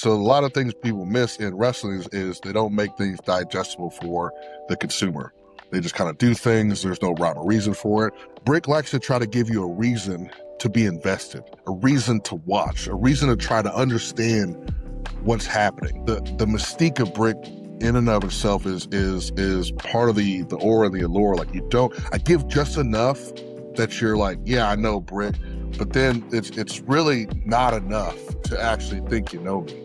So a lot of things people miss in wrestling is they don't make things digestible for the consumer. They just kind of do things. There's no rhyme or reason for it. Brick likes to try to give you a reason to be invested, a reason to watch, a reason to try to understand what's happening. The mystique of Brick in and of itself is part of the aura and the allure. Like I give just enough that you're like, yeah, I know Brick, but then it's really not enough to actually think you know me.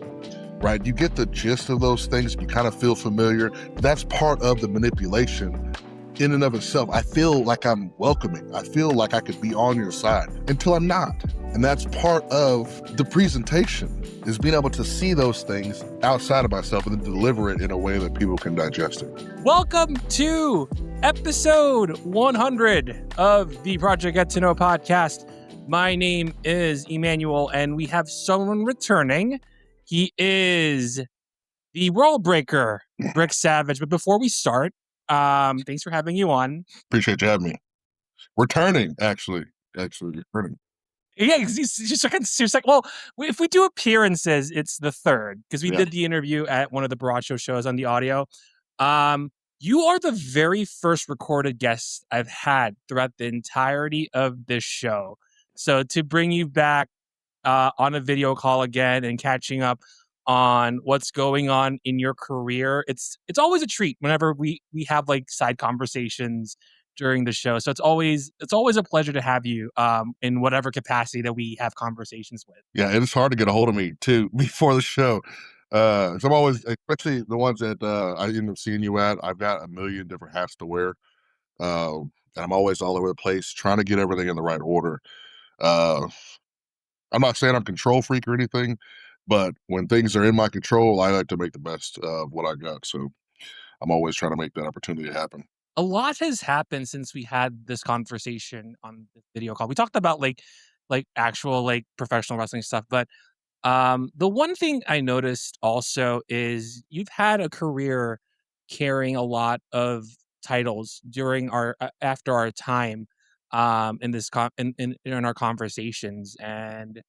Right? You get the gist of those things, you kind of feel familiar. That's part of the manipulation in and of itself. I feel like I'm welcoming. I feel like I could be on your side until I'm not. And that's part of the presentation, is being able to see those things outside of myself and then deliver it in a way that people can digest it. Welcome to episode 100 of the Project Get to Know podcast. My name is Emmanuel, and we have someone returning. He is the World Breaker, Brick Savage. But before we start, thanks for having you on. Appreciate you having me. Returning, actually returning. Yeah, he's like, well, if we do appearances, it's the third, because we did the interview at one of the Broad Show shows on the audio. You are the very first recorded guest I've had throughout the entirety of this show. So to bring you back on a video call again and catching up on what's going on in your career, it's always a treat whenever we have like side conversations during the show. So it's always a pleasure to have you in whatever capacity that we have conversations with. Yeah, it's hard to get a hold of me too before the show. So I'm always, especially the ones that I end up seeing you at, I've got a million different hats to wear. And I'm always all over the place trying to get everything in the right order. I'm not saying I'm control freak or anything, but when things are in my control, I like to make the best of what I got. So I'm always trying to make that opportunity happen. A lot has happened since we had this conversation on the video call. We talked about like actual like professional wrestling stuff, but the one thing I noticed also is you've had a career carrying a lot of titles during our after our time in this in our conversations, and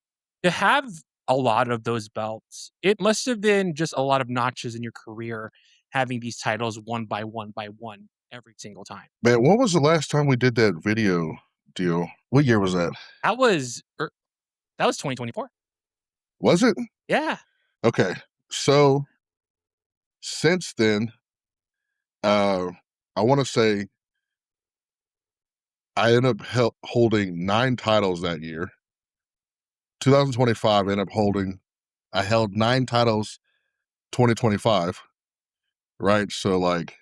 to have a lot of those belts, it must have been just a lot of notches in your career having these titles one by one every single time. Man, when was the last time we did that video deal? What year was that? That was 2024. Was it? Yeah. Okay. So since then, I want to say I ended up holding 9 titles that year. 2025, I held 9 titles 2025, right? So like,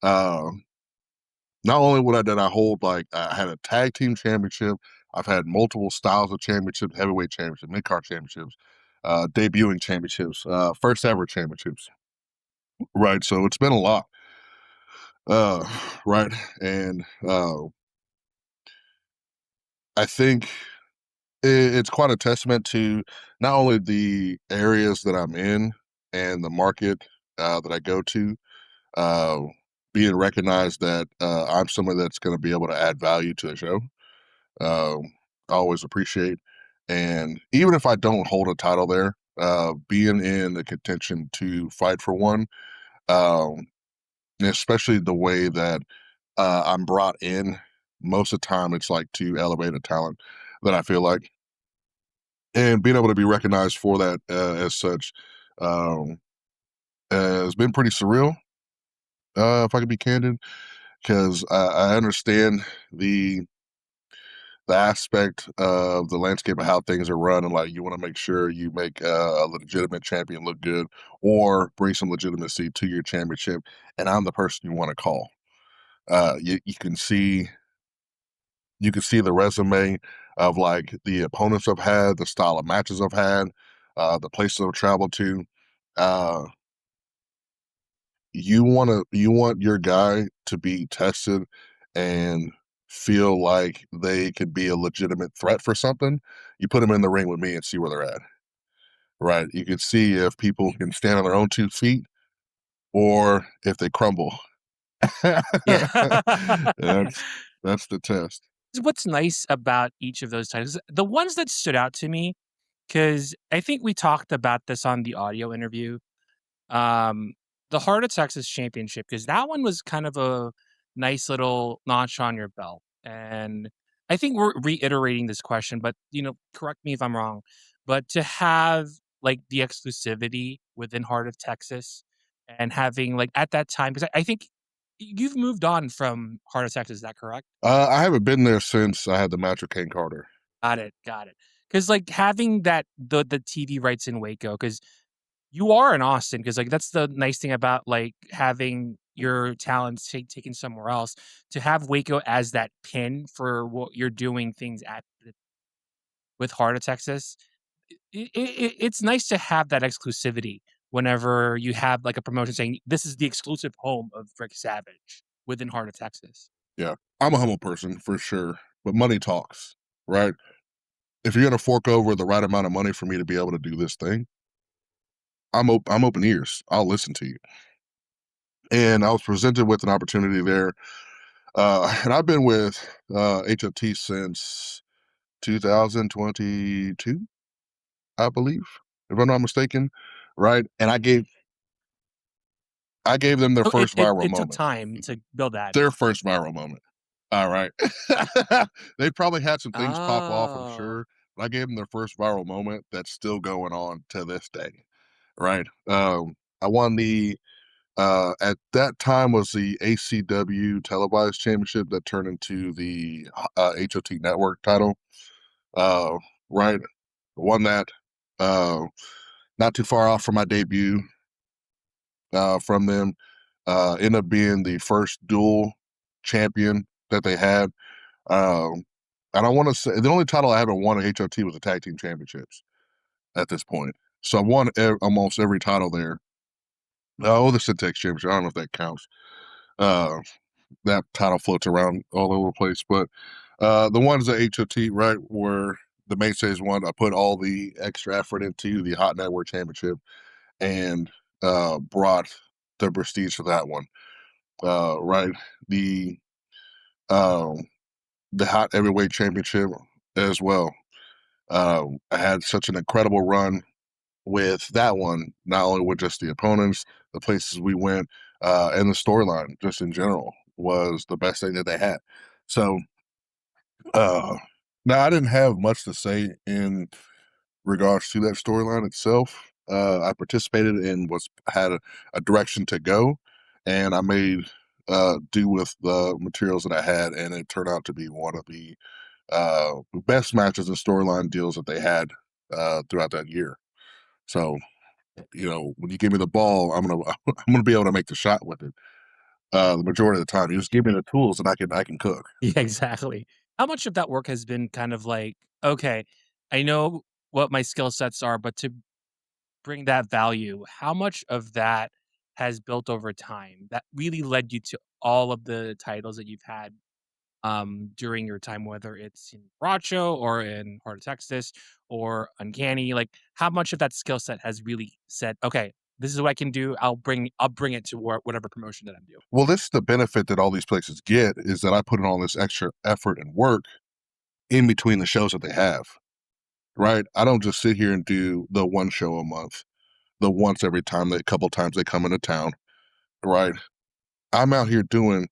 uh, not only did I hold, like, I had a tag team championship, I've had multiple styles of championships, heavyweight championship, mid-card championships, debuting championships, first ever championships, right? So it's been a lot, right? And I think it's quite a testament to not only the areas that I'm in and the market that I go to, uh, being recognized that I'm someone that's going to be able to add value to the show. I always appreciate, and even if I don't hold a title there, being in the contention to fight for one, um, and especially the way that I'm brought in, most of the time it's like to elevate a talent that I feel like. And being able to be recognized for that, as such, um, has been pretty surreal, if I could be candid, 'cause I understand the aspect of the landscape of how things are run, and, like, you wanna make sure you make a legitimate champion look good or bring some legitimacy to your championship, and I'm the person you wanna call. You can see the resume of, like, the opponents I've had, the style of matches I've had, the places I've traveled to. Uh, you want your guy to be tested and feel like they could be a legitimate threat for something. You put them in the ring with me and see where they're at, right? You can see if people can stand on their own 2 feet or if they crumble. Yeah. That's the test. What's nice about each of those titles, the ones that stood out to me because I think we talked about this on the audio interview. Um, the Heart of Texas Championship, because that one was kind of a nice little notch on your belt. And I think we're reiterating this question, but correct me if I'm wrong. But to have like the exclusivity within Heart of Texas and having like at that time, because I think you've moved on from Heart of Texas, is that correct? I haven't been there since I had the match with Kane Carter. Got it, got it. Because like having that the TV rights in Waco, because you are in Austin, because like that's the nice thing about like having your talents taken somewhere else. To have Waco as that pin for what you're doing things with Heart of Texas, it's nice to have that exclusivity whenever you have like a promotion saying this is the exclusive home of Rick Savage within Heart of Texas. Yeah, I'm a humble person for sure, but money talks, right? If you're gonna fork over the right amount of money for me to be able to do this thing, I'm open ears. I'll listen to you. And I was presented with an opportunity there, and I've been with HFT since 2022, I believe, if I'm not mistaken, right? And I gave them their So it first it, viral it took moment. time to build that. Their first viral moment. All right. They probably had some things pop off, I'm Oh. sure, but I gave them their first viral moment that's still going on to this day, right? I won the at that time was the ACW televised championship that turned into the HOT network title. Uh, right, won that. Uh, not too far off from my debut from them. Ended up being the first dual champion that they had. Um, and I want to say the only title I haven't won at HOT was the tag team championships at this point. So I won almost every title there. Oh, the Syntex championship. I don't know if that counts. Uh, that title floats around all over the place. But the ones at HOT, right, were the mainstays one. I put all the extra effort into the Hot Network Championship and brought the prestige to that one. Right, the um, the Hot Heavyweight Championship as well. I had such an incredible run with that one, not only with just the opponents, the places we went, and the storyline just in general was the best thing that they had. So Uh, now I didn't have much to say in regards to that storyline itself. I participated and was had a direction to go, and I made do with the materials that I had, and it turned out to be one of the best matches and storyline deals that they had throughout that year. So, when you give me the ball, I'm gonna be able to make the shot with it. The majority of the time, you just give me the tools, and I can cook. Yeah, exactly. How much of that work has been kind of like, okay, I know what my skill sets are, but to bring that value, how much of that has built over time that really led you to all of the titles that you've had during your time, whether it's in Bracho or in Heart of Texas or Uncanny? Like, how much of that skill set has really said, okay, this is what I can do. I'll bring it to whatever promotion that I'm doing. Well, this is the benefit that all these places get is that I put in all this extra effort and work in between the shows that they have, right? I don't just sit here and do the one show a month, the once every time they couple times they come into town, right? I'm out here doing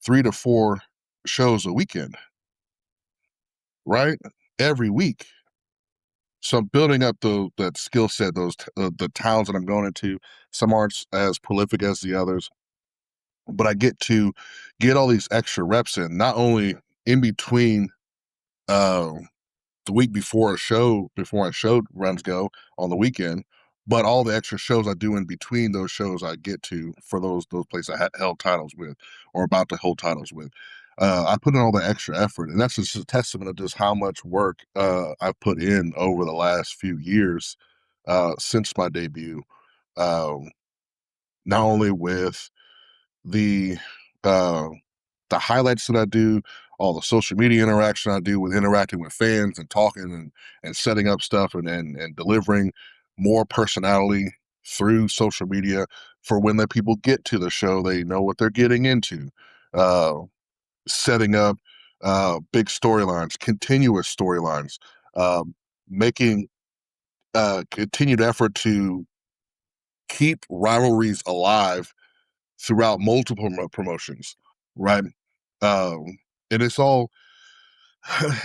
3 to 4 shows a weekend, right? Every week. So I'm building up that skill set, the towns that I'm going into. Some aren't as prolific as the others, but I get to get all these extra reps in, not only in between um the week before before my show runs go on the weekend, but all the extra shows I do in between those shows I get to for those places I had held titles with or about to hold titles with. I put in all the extra effort, and that's just a testament of just how much work I've put in over the last few years since my debut. Um, Not only with the uh, the highlights that I do, all the social media interaction I do with interacting with fans and talking and setting up stuff and delivering more personality through social media for when the people get to the show, they know what they're getting into. Uh, Setting up big storylines, continuous storylines, uh, making continued effort to keep rivalries alive throughout multiple promotions, right? Um, and it's all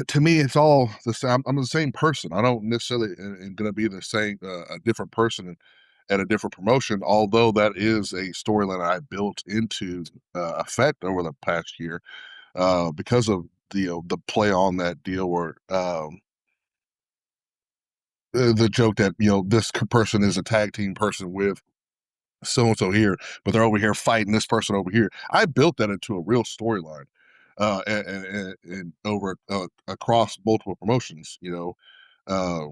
to me, it's all the same. I'm the same person. I don't necessarily am going to be the same, a different person at a different promotion. Although that is a storyline I built into effect over the past year, because of the play on that deal where the joke that this person is a tag team person with so and so here, but they're over here fighting this person over here. I built that into a real storyline, and over across multiple promotions. Uh,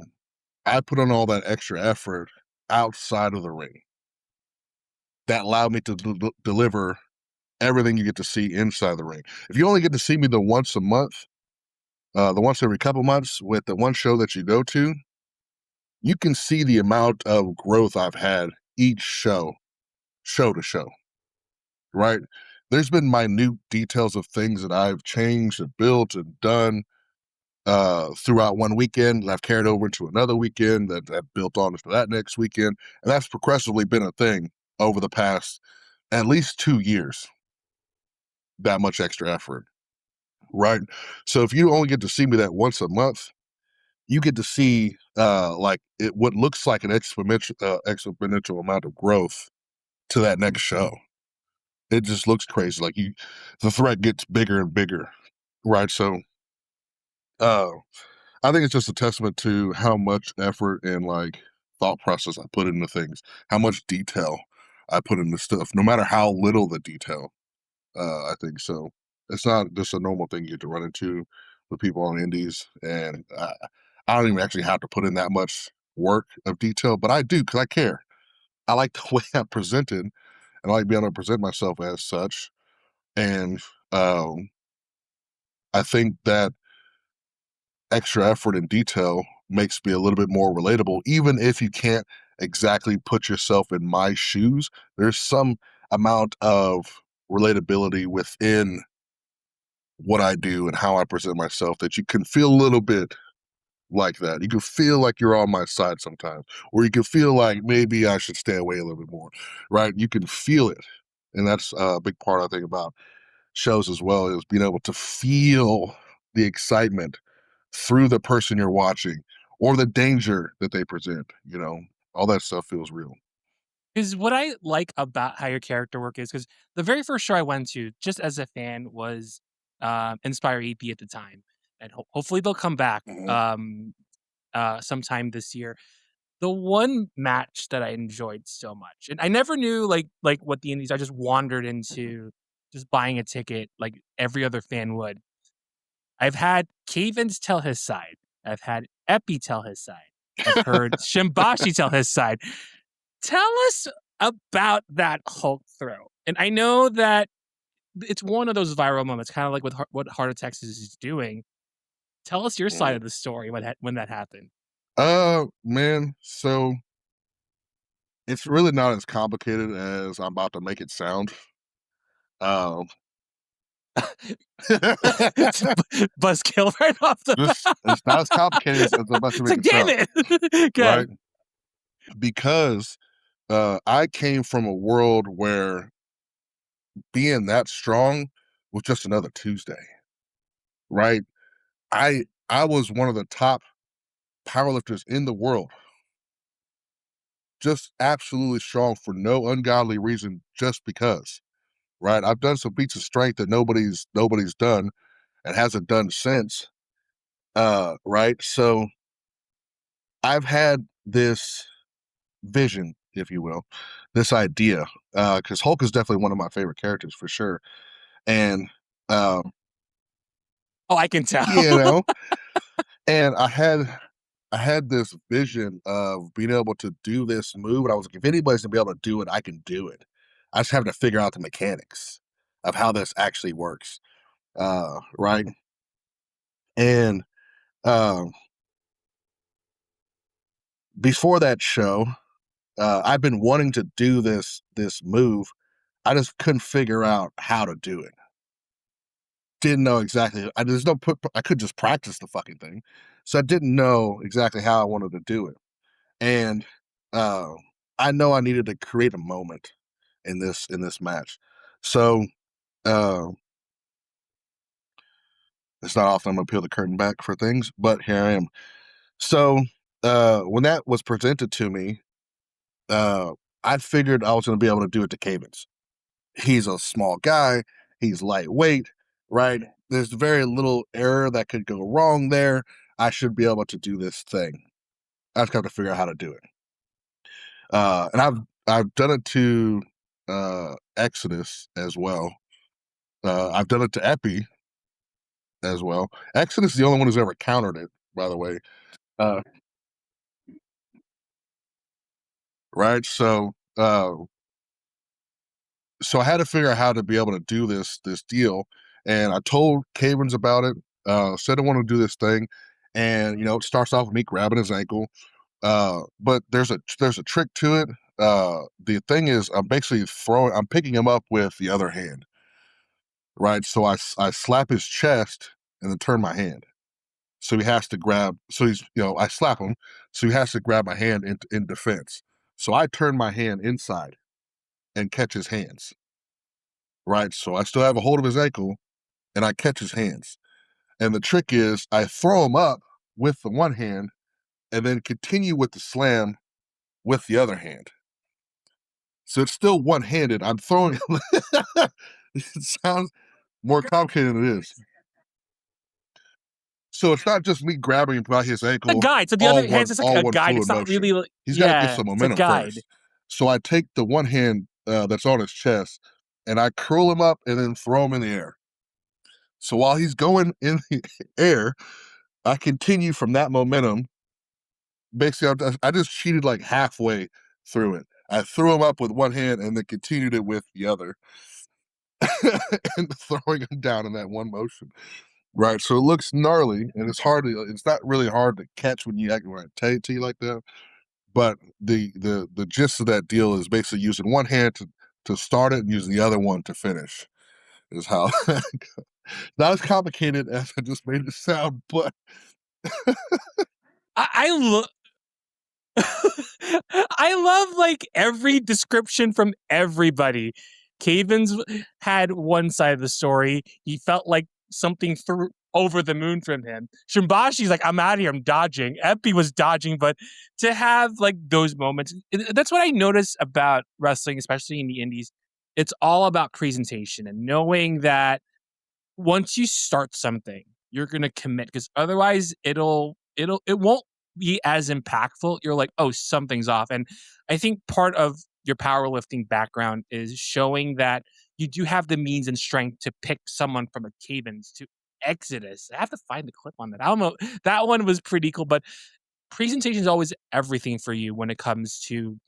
I put on all that extra effort outside of the ring that allowed me to deliver everything you get to see inside the ring. If you only get to see me the once a month, the once every couple months with the one show that you go to, you can see the amount of growth I've had each show to show. Right? There's been minute details of things that I've changed and built and done throughout one weekend that I've carried over into another weekend that I've built on for that next weekend. And that's progressively been a thing over the past at least 2 years, that much extra effort. Right. So if you only get to see me that once a month, you get to see like what looks like an exponential amount of growth to that next show. It just looks crazy. Like the threat gets bigger and bigger, right? So, uh, I think it's just a testament to how much effort and like thought process I put into things, how much detail I put into stuff, no matter how little the detail. I think so. It's not just a normal thing you get to run into with people on indies, and I don't even actually have to put in that much work of detail, but I do because I care. I like the way I'm presented, and I like being able to present myself as such. And um, I think that extra effort and detail makes me a little bit more relatable, even if you can't exactly put yourself in my shoes. There's some amount of relatability within what I do and how I present myself that you can feel a little bit like that. You can feel like you're on my side sometimes, or you can feel like maybe I should stay away a little bit more, right? You can feel it. And that's a big part I think about shows as well, is being able to feel the excitement through the person you're watching or the danger that they present, all that stuff feels real. Because what I like about how your character work is, because the very first show I went to, just as a fan, was Inspire EP at the time, and hopefully they'll come back Mhm. sometime this year. The one match that I enjoyed so much, and I never knew like what the indies. I just wandered into just buying a ticket like every other fan would. I've had Cavens tell his side. I've had Epi tell his side. I've heard Shimbashi tell his side. Tell us about that Hulk throw. And I know that it's one of those viral moments, kind of like with what Heart of Texas is doing. Tell us your side Mhm. of the story when that happened. Man, so it's really not as complicated as I'm about to make it sound. Um, Buzzkill right off the this it's not as complicated as I'm about to It's make like, it damn sound, it. Good. right? Because I came from a world where being that strong was just another Tuesday, right? I was one of the top powerlifters in the world, just absolutely strong for no ungodly reason, just because, right? I've done some feats of strength that nobody's done and hasn't done since. Right. So I've had this vision, if you will, this idea, because Hulk is definitely one of my favorite characters for sure. And um, Oh, I can tell. you know, and I had this vision of being able to do this move, and I was like, if anybody's gonna be able to do it, I can do it. I just have to figure out the mechanics of how this actually works. Right. And um, before that show, I've been wanting to do this move. I just couldn't figure out how to do it. Didn't know exactly. There's no put. I could just practice the fucking thing, so I didn't know exactly how I wanted to do it. and uh, I know I needed to create a moment in this match. So uh, it's not often I'm gonna peel the curtain back for things, but here I am. So when that was presented to me, uh, I figured I was gonna be able to do it to Cavens. He's a small guy. He's lightweight, right? There's very little error that could go wrong there. I should be able to do this thing. I just have to figure out how to do it. And I've done it to Exodus as well. I've done it to Epi as well. Exodus is the only one who's ever countered it, by the way. Uh, right? So I had to figure out how to be able to do this deal, and I told Cavens about it. Said I want to do this thing, and it starts off with me grabbing his ankle. But there's a trick to it. The thing is, I'm picking him up with the other hand, right? So I slap his chest and then turn my hand. So he has to grab. So I slap him. So he has to grab my hand in defense. So I turn my hand inside and catch his hands, right? So I still have a hold of his ankle and I catch his hands. And the trick is I throw him up with the one hand and then continue with the slam with the other hand. So it's still one-handed. I'm throwing it sounds more complicated than it is. So it's not just me grabbing him by his A ankle, guide. So the other hand's just like a guide. It's not motion. really like, He's got to get yeah, some it's a momentum guide. first. So I take the one hand that's on his chest and I curl him up and then throw him in the air. So while he's going in the air, I continue from that momentum. Basically, I just cheated like halfway through it. I threw him up with one hand and then continued it with the other. And throwing him down in that one motion. Right. So it looks gnarly and it's not really hard to catch when I tell it to you like that. But the gist of that deal is basically using one hand to start it and using the other one to finish. Is how not as complicated as I just made it sound, but I look. I love like every description from everybody. Cavens had one side of the story. He felt like something threw over the moon from him. Shimbashi's like, I'm out of here, I'm dodging. Epi was dodging, but to have like those moments, that's what I notice about wrestling, especially in the indies. It's all about presentation and knowing that once you start something, you're gonna commit because otherwise it won't be as impactful. You're like, oh, something's off. And I think part of your powerlifting background is showing that you do have the means and strength to pick someone from a Cavens to Exodus. I have to find the clip on that. I don't know. That one was pretty cool, but presentation is always everything for you when it comes to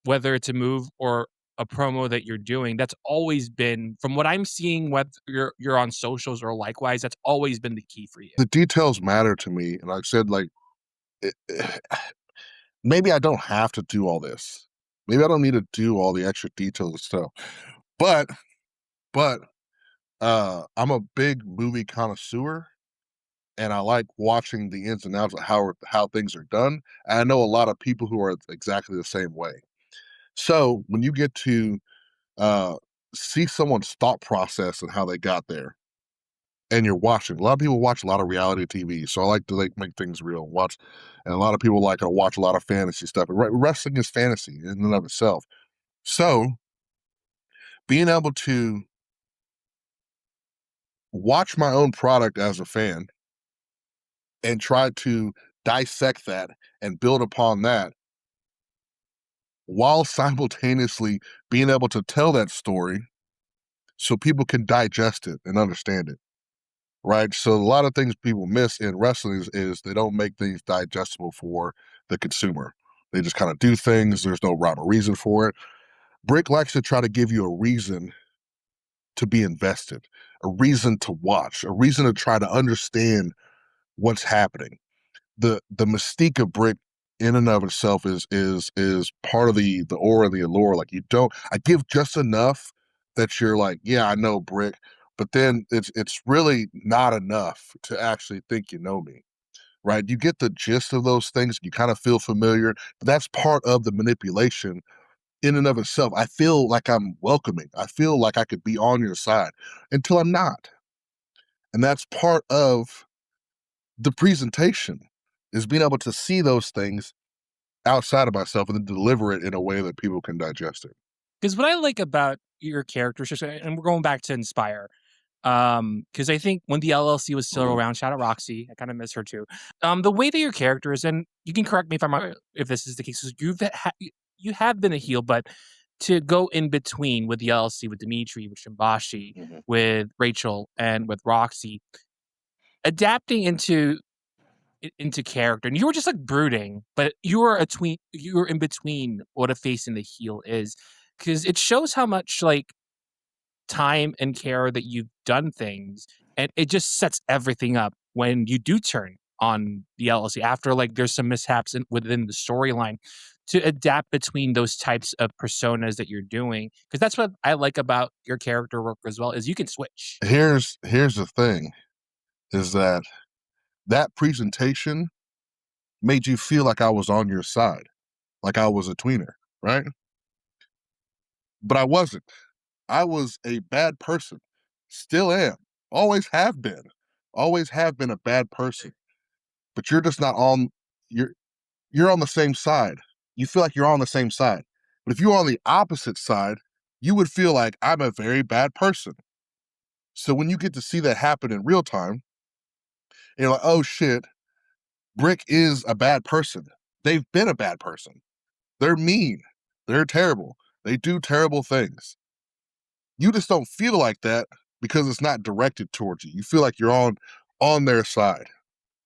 whether it's a move or a promo that you're doing. That's always been, from what I'm seeing, whether you're on socials or likewise, that's always been the key for you. the details matter to me. And I said, like, maybe I don't have to do all this. Maybe I don't need to do all the extra details and stuff. But I'm a big movie connoisseur and I like watching the ins and outs of how things are done. And I know a lot of people who are exactly the same way. So when you get to uh, see someone's thought process and how they got there, and you're watching, a lot of people watch a lot of reality TV. So I like to make things real and watch. And a lot of people like to watch a lot of fantasy stuff. And wrestling is fantasy in and of itself. So being able to watch my own product as a fan and try to dissect that and build upon that while simultaneously being able to tell that story so people can digest it and understand it. Right. So a lot of things people miss in wrestling is they don't make things digestible for the consumer. They just kind of do things. There's no rhyme or reason for it. Brick likes to try to give you a reason to be invested, a reason to watch, a reason to try to understand what's happening. The mystique of Brick in and of itself is part of the aura, the allure. Like I give just enough that you're like, yeah, I know Brick, but then it's really not enough to actually think you know me. right? You get the gist of those things. You kind of feel familiar. But that's part of the manipulation in and of itself. I feel like I'm welcoming. I feel like I could be on your side until I'm not. And that's part of the presentation is being able to see those things outside of myself and then deliver it in a way that people can digest it. Because what I like about your character, and we're going back to Inspire, because I think when the LLC was still Mhm. around, shout out Roxy, I kind of miss her too. The way that your character is, and you can correct me if I'm if this is the case, is you have been a heel, but to go in between with the LLC, with Dimitri, with Shimbashi, Mhm. with Rachel, and with Roxy, adapting into character, and you were just like brooding, but you were in between what a face and the heel is, because it shows how much like time and care that you've done things, and it just sets everything up when you do turn on the LLC after like there's some mishaps within the storyline to adapt between those types of personas that you're doing, because that's what I like about your character work as well is you can switch. Here's the thing is that presentation made you feel like I was on your side, like I was a tweener, right? But I wasn't. I was a bad person. Still am. Always have been a bad person. But you're just not on you're you're on the same side. You feel like you're on the same side. But if you're on the opposite side, you would feel like I'm a very bad person. So when you get to see that happen in real time, you're like, oh shit, Brick is a bad person. They've been a bad person. They're mean. They're terrible. They do terrible things. You just don't feel like that because it's not directed towards you. You feel like you're on their side.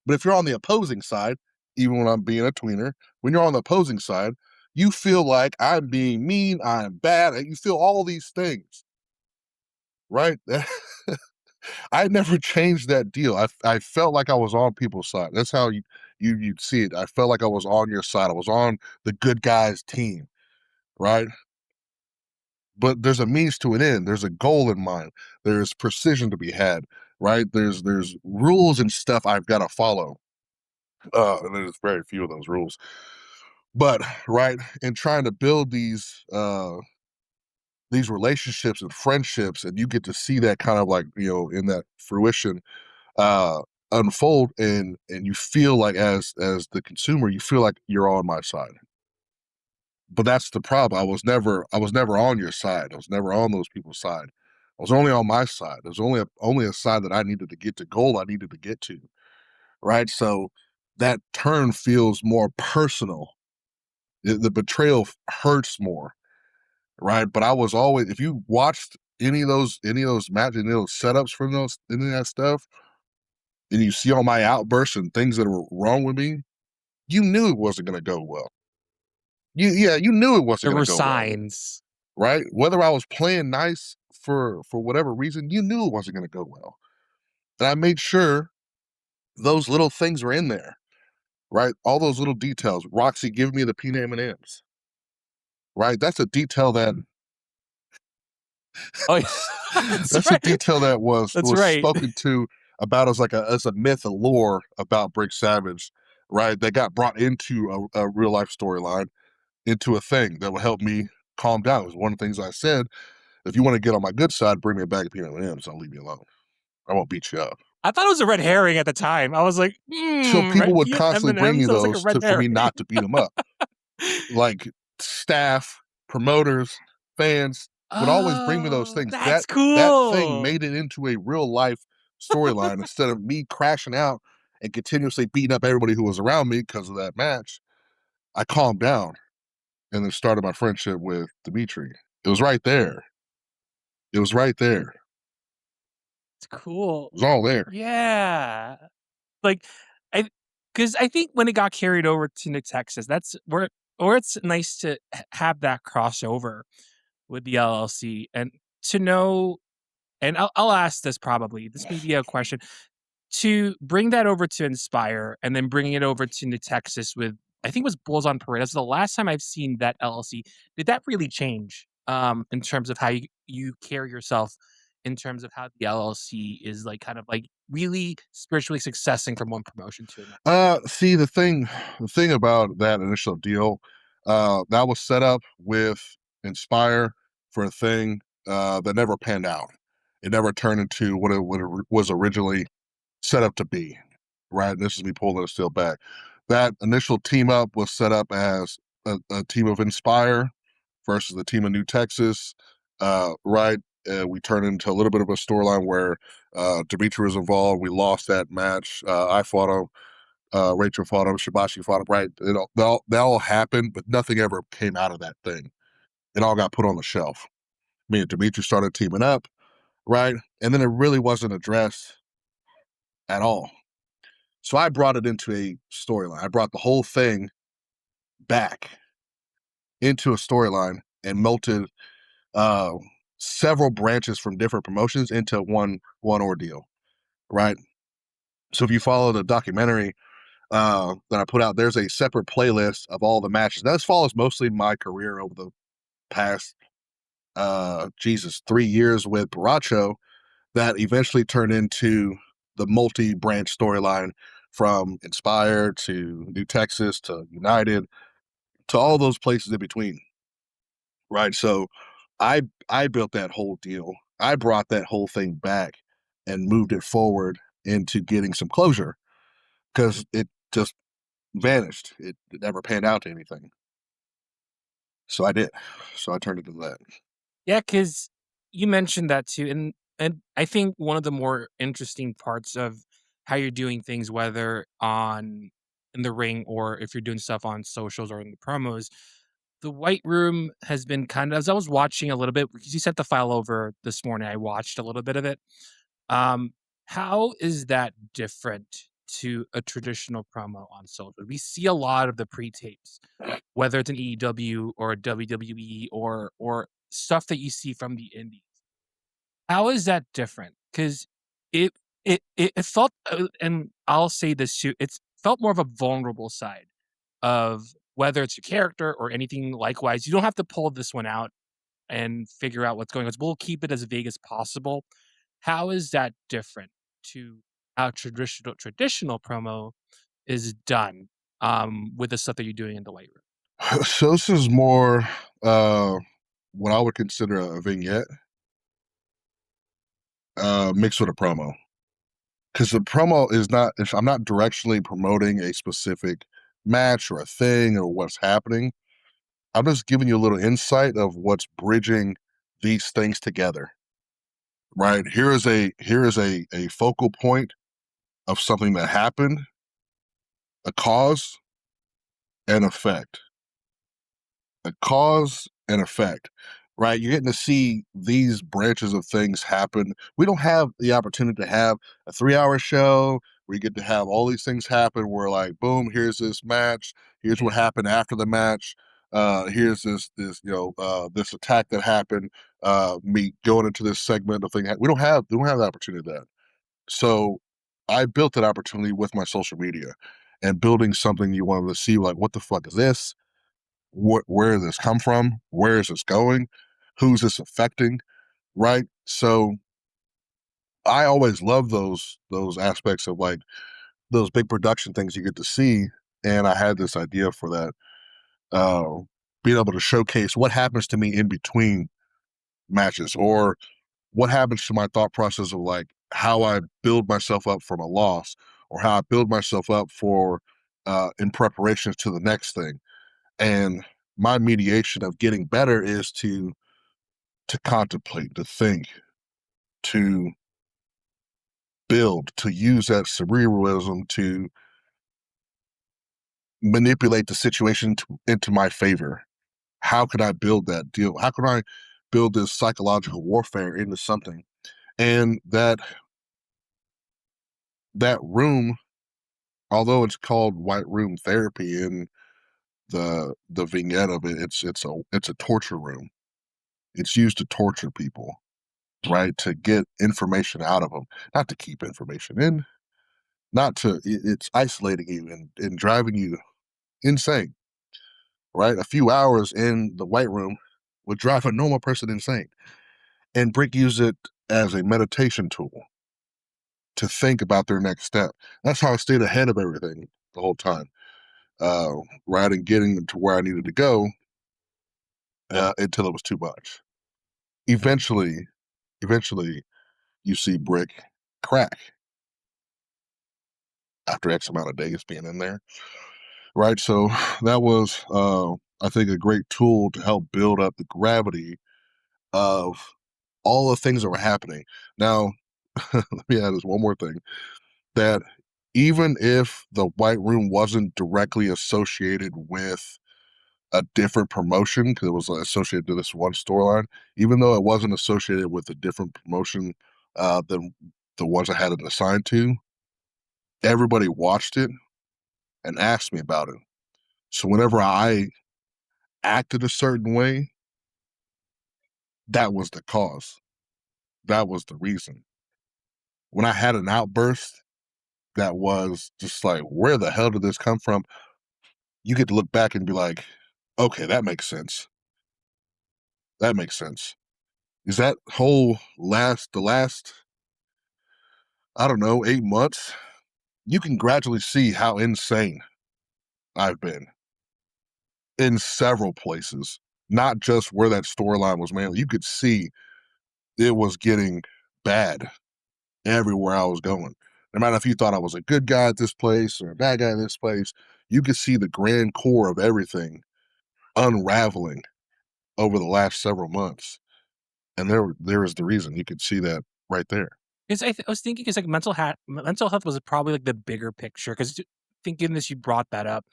But if you're on the opposing side, even when I'm being a tweener, when you're on the opposing side, you feel like I'm being mean, I'm bad, and you feel all these things, right? I never changed that deal. I felt like I was on people's side. That's how you'd see it. I felt like I was on your side. I was on the good guys team, right? But there's a means to an end. There's a goal in mind. There's precision to be had, right? There's rules and stuff I've got to follow. And there's very few of those rules. But right, in trying to build these relationships and friendships, and you get to see that kind of like, in that fruition uh unfold, and you feel like as the consumer, you feel like you're on my side. But that's the problem. I was never on your side. I was never on those people's side. I was only on my side. There's only a side that I needed to get to, goal I needed to get to. Right. So that turn feels more personal. The betrayal hurts more. Right. But I was always, if you watched any of those matches, any of those setups from any of that stuff, and you see all my outbursts and things that were wrong with me, you knew it wasn't gonna go well. You knew it wasn't There gonna were go well. signs. Right? Whether I was playing nice for whatever reason, you knew it wasn't gonna go well. And I made sure those little things were in there, right? All those little details. Roxy give me the peanut M&Ms, right? That's a detail that Oh, yeah. That's that's a right. detail that was That's was right. spoken to about as like a myth, a lore about Brick Savage, right? That got brought into a real life storyline, into a thing that would help me calm down. It was one of the things I said. If you want to get on my good side, bring me a bag of peanut M&Ms. I'll leave you alone. I won't beat you up. I thought it was a red herring at the time. I was like, So people red would peanut constantly bring M&M me sounds like a those red for me herring. not to beat them up. Like staff, promoters, fans would always bring me those Oh, things. that's That thing cool. made it into a real life storyline instead of me crashing out and continuously beating up everybody who was around me because of that match. I calmed down and then started my friendship with Dimitri. It was right there. It was right there. It It's cool. was all there. Yeah. Like, I because I think when it got carried over to New Texas, that's where it's nice to have that crossover with the LLC and to know. And I'll ask this probably. This may be a question to bring that over to Inspire and then bringing it over to New Texas with I think it was Bulls on Parade. That's the last time I've seen that LLC. Did that really change in terms of how you carry yourself in terms of how the LLC is like kind of like really spiritually successing from one promotion to another? See, the thing about that initial deal, that was set up with Inspire for a thing that never panned out. It never turned into what it was originally set up to be. Right. And this is me pulling it still back. That initial team up was set up as a team of Inspire versus the team of New Texas. Right. We turned into a little bit of a storyline where Dimitri was involved. We lost that match. I fought him. Rachel fought him. Shibashi fought him. Right. They all happened, but nothing ever came out of that thing. It all got put on the shelf. Me and Dimitri started teaming up. Right. And then it really wasn't addressed at all. So I brought it into a storyline. I brought the whole thing back into a storyline and melted uh, several branches from different promotions into one ordeal, right? So if you follow the documentary that I put out, there's a separate playlist of all the matches. That follows mostly my career over the past 3 years with Baracho that eventually turned into the multi-branch storyline from Inspired to New Texas to United to all those places in between. Right. So I built that whole deal. I brought that whole thing back and moved it forward into getting some closure because it just vanished. It never panned out to anything. So I did. So I turned it to that. Yeah, because you mentioned that too, and I think one of the more interesting parts of how you're doing things, whether on in the ring or if you're doing stuff on socials or in the promos, the White Room has been kind of as I was watching a little bit because you sent the file over this morning, I watched a little bit of it. Um, how is that different to a traditional promo on social? We see a lot of the pre-tapes, whether it's an EW or a WWE or stuff that you see from the indies. How is that different? Because it it felt, and I'll say this too, it's felt more of a vulnerable side of whether it's your character or anything likewise. You don't have to pull this one out and figure out what's going on. We'll keep it as vague as possible. How is that different to how traditional promo is done with the stuff that you're doing in the White Room? So this is more what I would consider a vignette mixed with a promo. Because the promo is not, if I'm not directionally promoting a specific match or a thing or what's happening, I'm just giving you a little insight of what's bridging these things together. Right. Here is a focal point of something that happened, a cause and effect. A cause and effect, right? You're getting to see these branches of things happen. We don't have the opportunity to have a 3 hour show where you get to have all these things happen where like, boom, here's this match, here's what happened after the match. Here's this attack that happened. Me going into this segment of thing. We don't have the opportunity of that. So I built that opportunity with my social media and building something you wanted to see, like, what the fuck is this? Where does this come from? Where is this going? Who's this affecting? Right. So I always love those aspects of like those big production things you get to see. And I had this idea for that, uh, being able to showcase what happens to me in between matches or what happens to my thought process of like how I build myself up from a loss or how I build myself up for in preparations to the next thing. And my mediation of getting better is to contemplate, to think, to build, to use that cerebralism to manipulate the situation into my favor. How could I build that deal? How can I build this psychological warfare into something? And that room, although it's called White Room Therapy in the vignette of it, it's a torture room. It's used to torture people, right? To get information out of them, not to keep information in, not to, it's isolating you and driving you insane, right? A few hours in the White Room would drive a normal person insane. And Brick used it as a meditation tool to think about their next step. That's how I stayed ahead of everything the whole time, right, and getting to where I needed to go until it was too much. Eventually, eventually, you see Brick crack after X amount of days being in there, right? So that was, I think, a great tool to help build up the gravity of all the things that were happening. Now, let me add this one more thing, that even if the White Room wasn't directly associated with a different promotion, because it was associated to this one storyline, even though it wasn't associated with a different promotion than the ones I had it assigned to, everybody watched it and asked me about it. So whenever I acted a certain way, that was the cause. That was the reason. When I had an outburst that was just like, where the hell did this come from? You get to look back and be like, okay, that makes sense. That makes sense. Is that whole the last, I don't know, 8 months, you can gradually see how insane I've been in several places, not just where that storyline was mainly. You could see it was getting bad everywhere I was going. No matter if you thought I was a good guy at this place or a bad guy at this place, you could see the grand core of everything unraveling over the last several months. And there is the reason. You could see that right there. Because I was thinking, because like mental health was probably like the bigger picture. Because thinking this, you brought that up,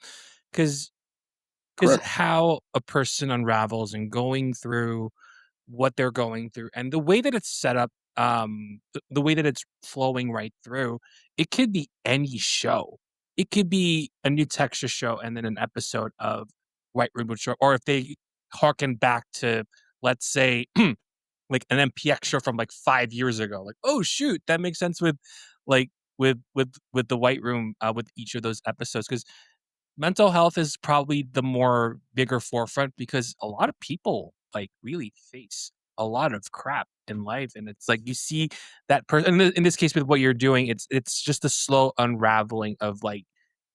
because Correct. how a person unravels and going through what they're going through and the way that it's set up, the way that it's flowing right through, it could be any show. It could be a new Texas show and then an episode of White Room Show, or if they harken back to, let's say, like an MPX show from like 5 years ago. Like, oh shoot, that makes sense with like with the White Room, with each of those episodes, because mental health is probably the more bigger forefront, because a lot of people like really face a lot of crap in life, and it's like you see that person in this case with what you're doing, it's just a slow unraveling of like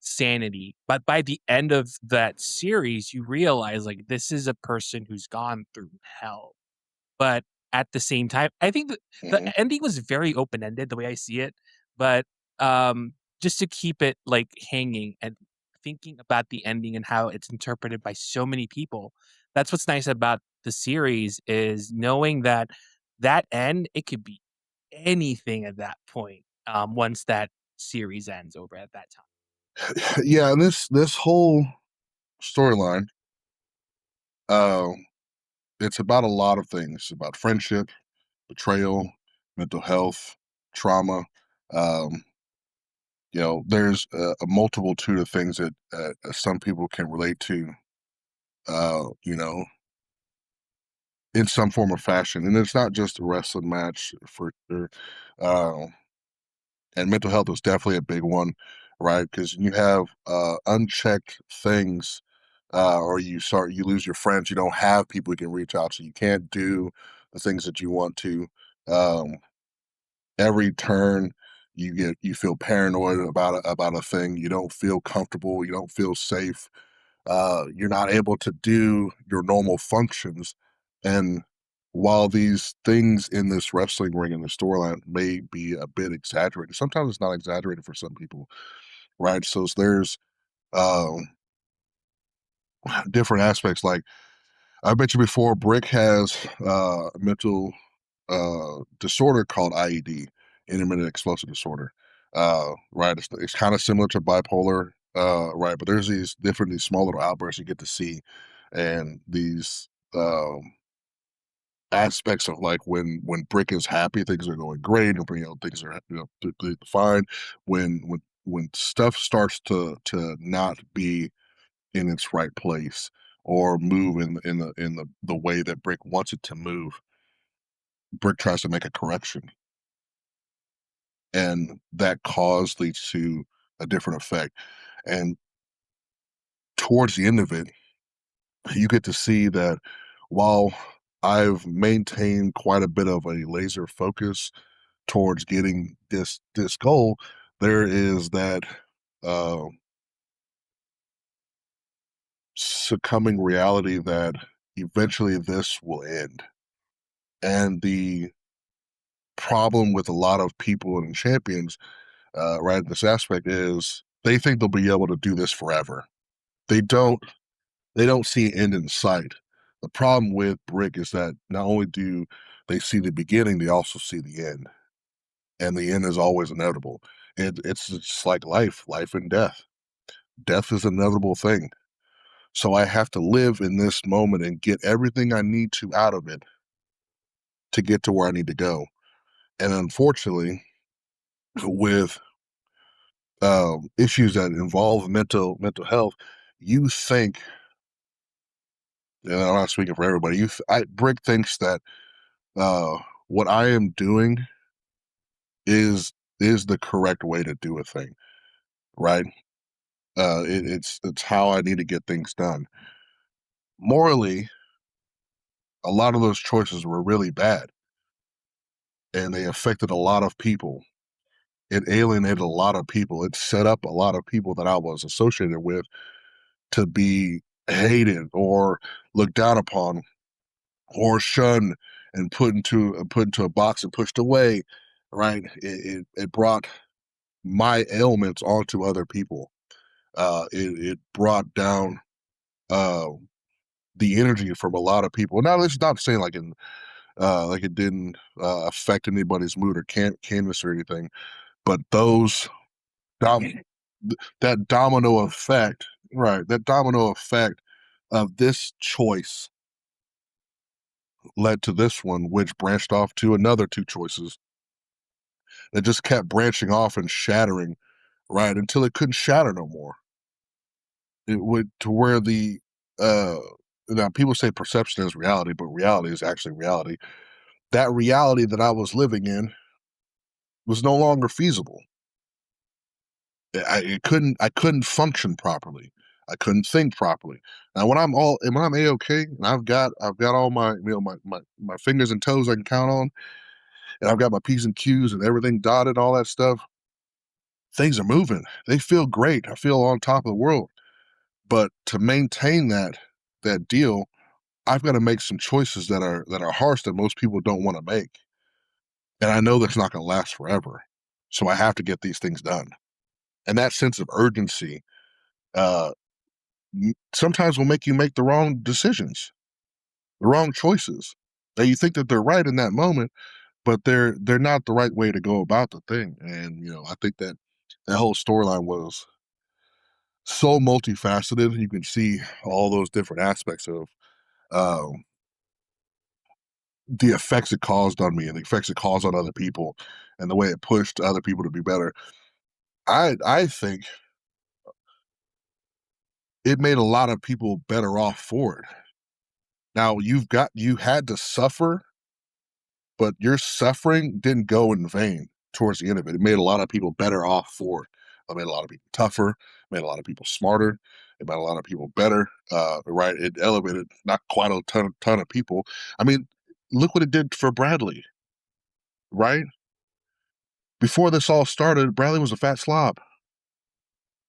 sanity, but by the end of that series you realize like this is a person who's gone through hell. But at the same time, I think the Mhm. ending was very open-ended the way I see it, but, just to keep it, like, hanging and thinking about the ending and how it's interpreted by so many people, that's what's nice about the series, is knowing that that end, it could be anything at that point, once that series ends over at that time. Yeah, and this whole storyline, uh, it's about a lot of things. It's about friendship, betrayal, mental health, trauma. Um, there's a multitude of things that some people can relate to. You know, in some form or fashion, and it's not just a wrestling match for sure. Uh, and mental health is definitely a big one, right? Because you have unchecked things, or you lose your friends. You don't have people you can reach out to. You can't do the things that you want to. Um, every turn you feel paranoid about a thing. You don't feel comfortable. You don't feel safe. You're not able to do your normal functions. And while these things in this wrestling ring in the storyline may be a bit exaggerated, sometimes it's not exaggerated for some people, right? So there's um, different aspects. Like I mentioned before, Brick has a mental disorder called IED, intermittent explosive disorder. Right, it's kind of similar to bipolar, right? But there's these small little outbursts you get to see, and these aspects of like when Brick is happy, things are going great, and things are fine. When stuff starts to not be in its right place or move in the way that Brick wants it to move, Brick tries to make a correction, and that cause leads to a different effect. And towards the end of it, you get to see that while I've maintained quite a bit of a laser focus towards getting this goal. There is that uh, succumbing reality that eventually this will end. And the problem with a lot of people and champions, right, in this aspect is they think they'll be able to do this forever. They don't. They don't see an end in sight. The problem with Brick is that not only do they see the beginning, they also see the end, and the end is always inevitable. It's just like life and death. Death is an inevitable thing. So I have to live in this moment and get everything I need to out of it to get to where I need to go. And unfortunately, with issues that involve mental health, you think, and I'm not speaking for everybody. Brick thinks that uh, what I am doing is the correct way to do a thing, right? It's how I need to get things done. Morally, a lot of those choices were really bad, and they affected a lot of people. It alienated a lot of people. It set up a lot of people that I was associated with to be hated or looked down upon or shunned and put into a box and pushed away. Right? It brought my ailments onto other people. It brought down uh, the energy from a lot of people. Now, this is not saying like it didn't affect anybody's mood or canvas or anything, but those dom- that domino effect, right? That domino effect of this choice led to this one, which branched off to another two choices that just kept branching off and shattering, right, until it couldn't shatter no more. It would to where the uh now people say perception is reality, but reality is actually reality. That reality that I was living in was no longer feasible. I couldn't function properly. I couldn't think properly. Now when I'm a-okay and I've got all my my fingers and toes I can count on, and I've got my P's and Q's and everything dotted, all that stuff, things are moving. They feel great. I feel on top of the world. But to maintain that deal, I've got to make some choices that are harsh that most people don't want to make. And I know that's not going to last forever. So I have to get these things done. And that sense of urgency uh, sometimes will make you make the wrong decisions, the wrong choices. That you think that they're right in that moment, but they're not the right way to go about the thing. And I think that that whole storyline was so multifaceted. You can see all those different aspects of um, the effects it caused on me and the effects it caused on other people and the way it pushed other people to be better. I think it made a lot of people better off for it. Now you had to suffer, but your suffering didn't go in vain towards the end of it. It made a lot of people better off for it. It made a lot of people tougher, made a lot of people smarter, it made a lot of people better. Right. It elevated not quite a ton of people. I mean, look what it did for Bradley, right? Before this all started, Bradley was a fat slob.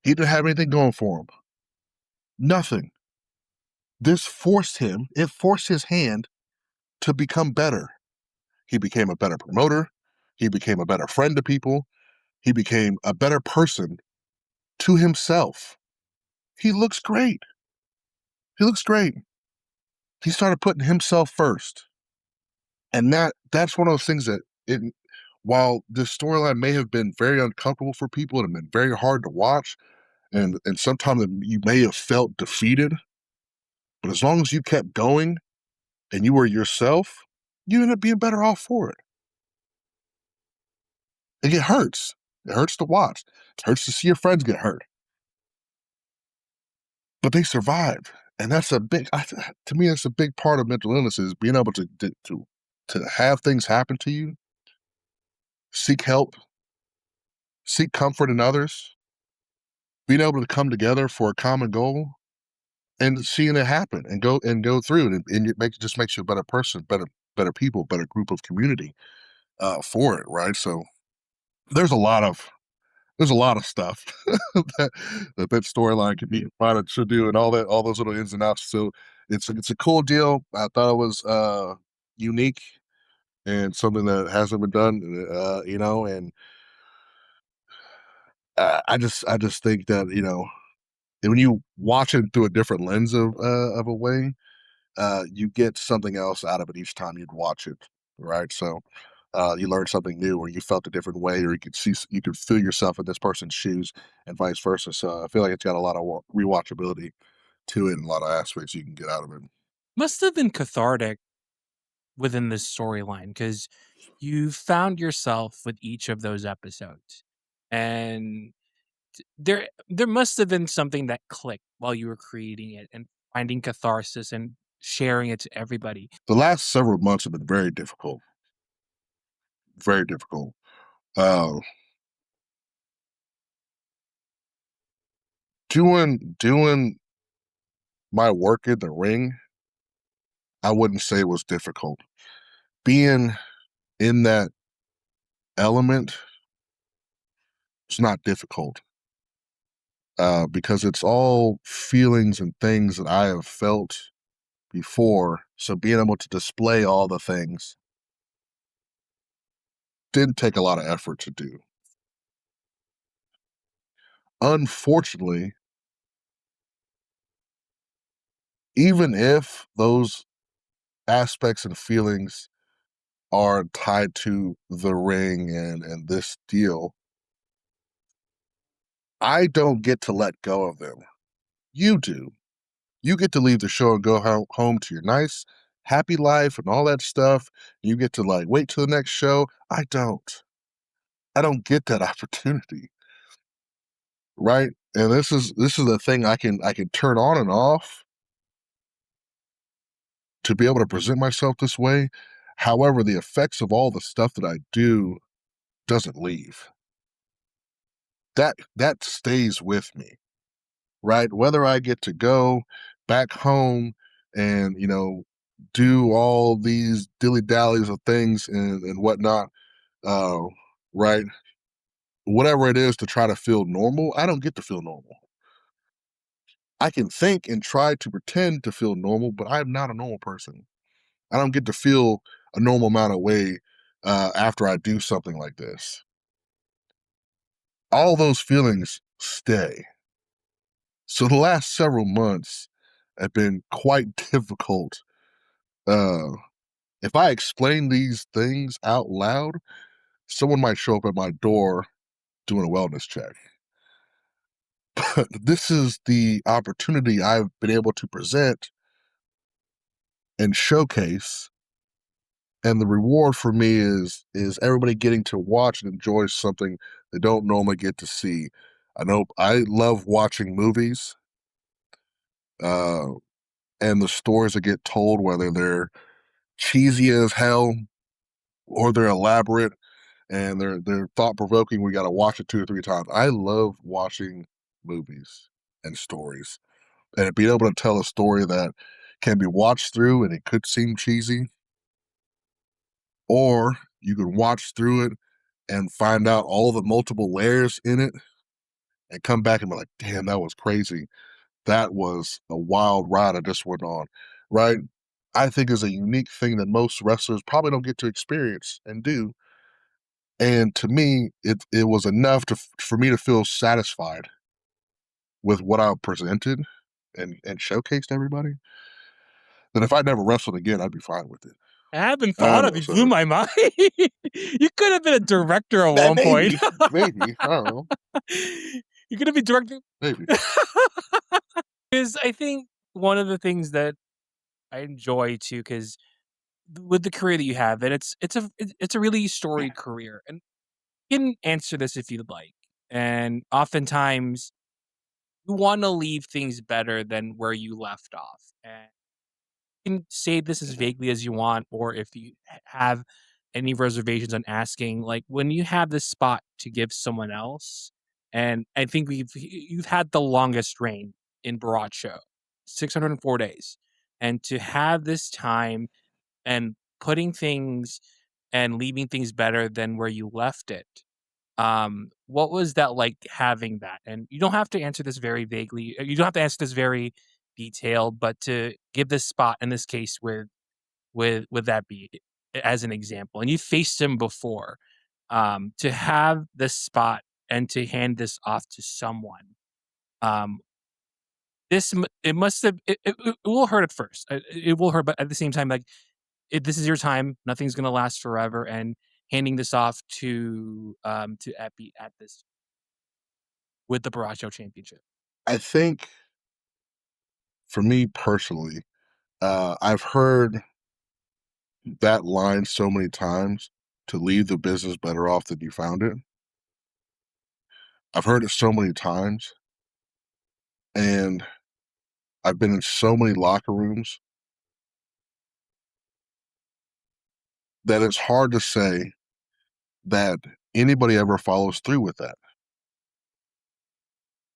He didn't have anything going for him. Nothing. It forced his hand to become better. He became a better promoter. He became a better friend to people. He became a better person to himself. He looks great. He looks great. He started putting himself first. And that's one of those things that while this storyline may have been very uncomfortable for people and been very hard to watch, and sometimes you may have felt defeated, but as long as you kept going and you were yourself, you end up being better off for it. And it hurts. It hurts to watch. It hurts to see your friends get hurt. But they survived. And that's to me, that's a big part of mental illness is being able to have things happen to you, seek help, seek comfort in others, being able to come together for a common goal and seeing it happen and go through it, and just makes you a better person, better people, better group of community for it, right? So there's a lot of stuff that that storyline could be provided should do, and all those little ins and outs. So it's a cool deal. I thought it was unique and something that hasn't been done, and I just think that when you watch it through a different lens of a way, you get something else out of it each time you'd watch it, right? So you learn something new, or you felt a different way, or you could feel yourself in this person's shoes, and vice versa. So I feel like it's got a lot of rewatchability to it, and a lot of aspects you can get out of it. Must have been cathartic within this storyline because you found yourself with each of those episodes, and there must have been something that clicked while you were creating it and finding catharsis and sharing it to everybody. The last several months have been very difficult, very difficult. Uh, doing my work in the ring, I wouldn't say was difficult. Being in that element, it's not difficult because it's all feelings and things that I have felt before. So being able to display all the things didn't take a lot of effort to do. Unfortunately, even if those aspects and feelings are tied to the ring and this deal, I don't get to let go of them. You do. You get to leave the show and go home to your nice, happy life and all that stuff. You get to like wait till the next show. I don't. I don't get that opportunity. Right? And this is a thing I can turn on and off to be able to present myself this way. However, the effects of all the stuff that I do doesn't leave. That stays with me, right? Whether I get to go back home and, do all these dilly dallies of things and whatnot, uh, right? Whatever it is to try to feel normal, I don't get to feel normal. I can think and try to pretend to feel normal, but I'm not a normal person. I don't get to feel a normal amount of way after I do something like this. All those feelings stay. So the last several months have been quite difficult. Uh, if I explain these things out loud, someone might show up at my door doing a wellness check. But this is the opportunity I've been able to present and showcase, and the reward for me is everybody getting to watch and enjoy something they don't normally get to see. I know I love watching movies, uh, and the stories that get told, whether they're cheesy as hell or they're elaborate and they're thought provoking. We got to watch it 2 or 3 times. I love watching movies and stories, and being able to tell a story that can be watched through and it could seem cheesy, or you can watch through it and find out all the multiple layers in it and come back and be like, damn, that was crazy. That was a wild ride I just went on, right? I think is a unique thing that most wrestlers probably don't get to experience and do. And to me, it was enough for me to feel satisfied with what I presented and showcased to everybody. That if I never wrestled again, I'd be fine with it. I haven't thought of you. Blew So my mind. You could have been a director at one point. maybe I don't know, You could have been directing. maybe. Because I think one of the things that I enjoy too, because with the career that you have, and it's a really storied career, and you can answer this if you'd like. And oftentimes, you want to leave things better than where you left off, and you can say this as vaguely as you want, or if you have any reservations on asking, like when you have this spot to give someone else, and I think you've had the longest reign in Broad Show. 604 days, and to have this time and putting things and leaving things better than where you left it. What was that like having that? And you don't have to answer this very vaguely. You don't have to answer this very detailed, but to give this spot in this case with that be as an example. And you faced him before. To have this spot and to hand this off to someone. Um, it must have it will hurt at first. It will hurt, but at the same time, like this is your time. Nothing's gonna last forever, and handing this off to Epi at this with the Baracho Championship. I think for me personally, I've heard that line so many times, to leave the business better off than you found it. I've heard it so many times, and I've been in so many locker rooms that it's hard to say that anybody ever follows through with that.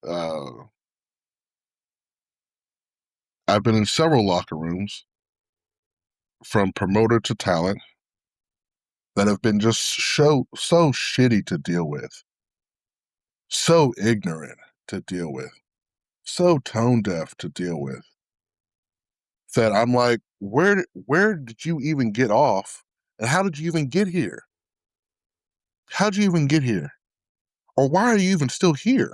Uh, I've been in several locker rooms from promoter to talent that have been just so shitty to deal with, so ignorant to deal with, so tone deaf to deal with, that I'm like, where did you even get off? And how did you even get here? How'd you even get here? Or why are you even still here?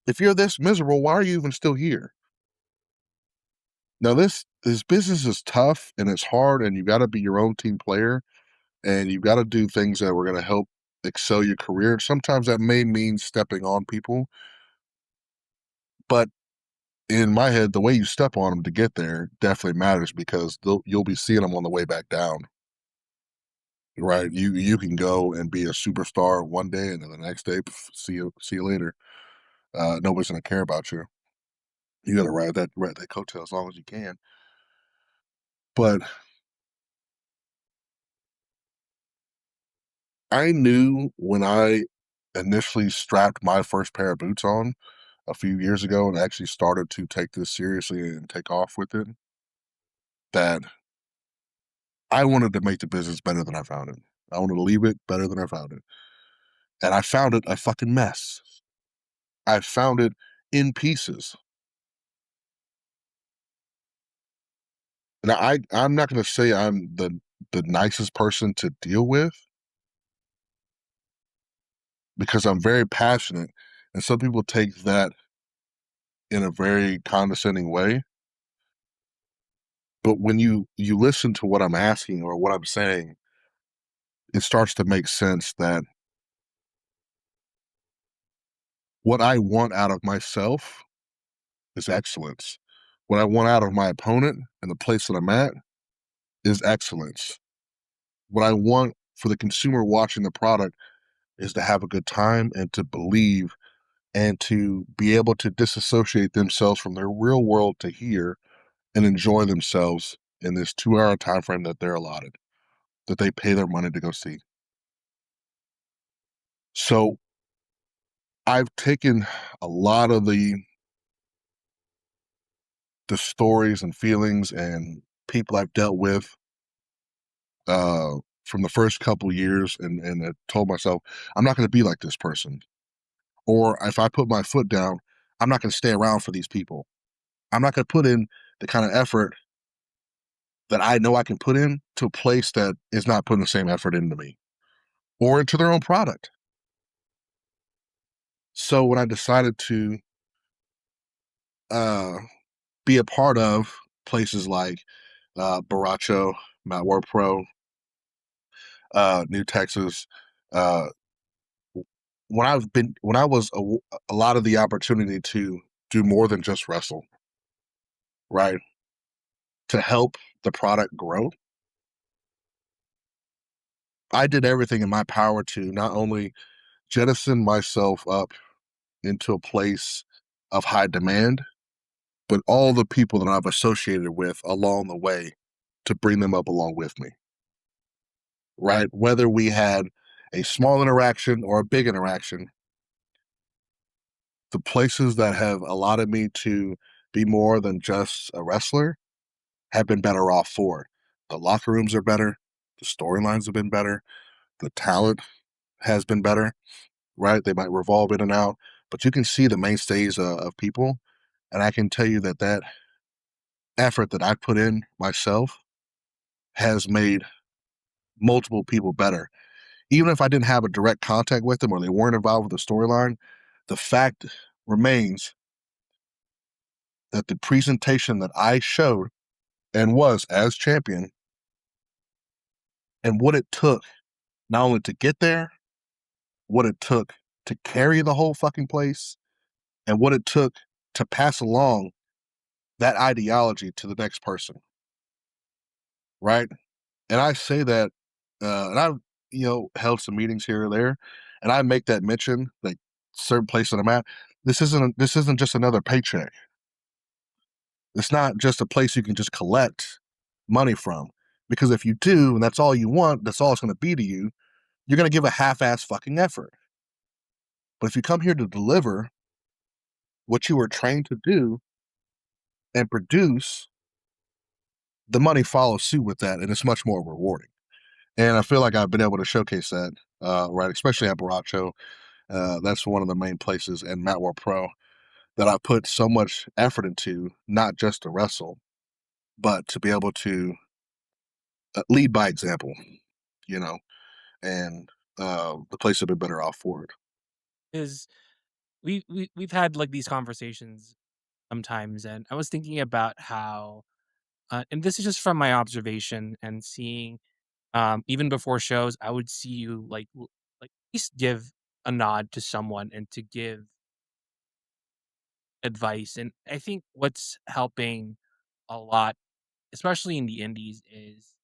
If you're this miserable, why are you even still here? Now this business is tough and it's hard, and you gotta be your own team player, and you've gotta do things that were gonna help excel your career. Sometimes that may mean stepping on people, but in my head, the way you step on them to get there definitely matters, because you'll be seeing them on the way back down, right? You can go and be a superstar one day, and then the next day, see you later. Nobody's gonna care about you. You gotta ride that coattail as long as you can. But I knew when I initially strapped my first pair of boots on a few years ago and actually started to take this seriously and take off with it, that I wanted to make the business better than I found it. I wanted to leave it better than I found it. And I found it a fucking mess. I found it in pieces. And I'm not gonna say I'm the nicest person to deal with, because I'm very passionate, and some people take that in a very condescending way. But when you listen to what I'm asking or what I'm saying, it starts to make sense that what I want out of myself is excellence. What I want out of my opponent and the place that I'm at is excellence. What I want for the consumer watching the product is to have a good time and to believe and to be able to disassociate themselves from their real world to here and enjoy themselves in this 2-hour time frame that they're allotted, that they pay their money to go see. So I've taken a lot of the stories and feelings and people I've dealt with uh, from the first couple years, and I told myself, I'm not going to be like this person. Or if I put my foot down, I'm not going to stay around for these people. I'm not going to put in the kind of effort that I know I can put in to a place that is not putting the same effort into me or into their own product. So when I decided to uh, be a part of places like Baracho, Matt War Pro, New Texas, uh, when I was a lot of the opportunity to do more than just wrestle, right? To help the product grow, I did everything in my power to not only jettison myself up into a place of high demand, but all the people that I've associated with along the way to bring them up along with me, right? Whether we had a small interaction or a big interaction, the places that have allotted me to be more than just a wrestler have been better off for it. The locker rooms are better. The storylines have been better. The talent has been better, right? They might revolve in and out, but you can see the mainstays of people. And I can tell you that that effort that I put in myself has made multiple people better. Even if I didn't have a direct contact with them or they weren't involved with the storyline, the fact remains that the presentation that I showed and was as champion and what it took not only to get there, what it took to carry the whole fucking place, and what it took to pass along that ideology to the next person, right? And I say that, and I've held some meetings here or there, and I make that mention like certain place that I'm at. This isn't just another paycheck. It's not just a place you can just collect money from. Because if you do, and that's all you want, that's all it's going to be to you, you're going to give a half-ass fucking effort. But if you come here to deliver what you were trained to do and produce, the money follows suit with that, and it's much more rewarding. And I feel like I've been able to showcase that, right, especially at Baracho. That's one of the main places in Mat World Pro that I put so much effort into, not just to wrestle, but to be able to lead by example, you know, and the place have been better off for it. Is we've had like these conversations sometimes, and I was thinking about how, and this is just from my observation and seeing, even before shows, I would see you like at least give a nod to someone and to give advice. And I think what's helping a lot, especially in the indies, is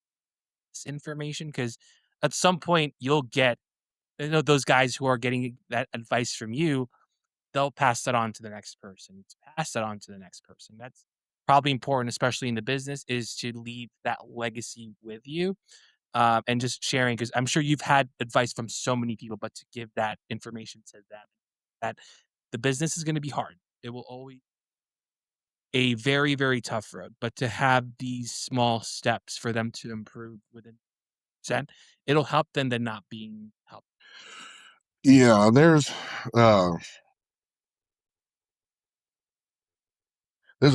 this information because at some point you'll get, those guys who are getting that advice from you, they'll pass that on to the next person, to pass that on to the next person. That's probably important, especially in the business, is to leave that legacy with you, and just sharing. Because I'm sure you've had advice from so many people, but to give that information to them, that the business is going to be hard. It will always a very, very tough road, but to have these small steps for them to improve within percent, it'll help them than not being helped. Yeah, uh, there's a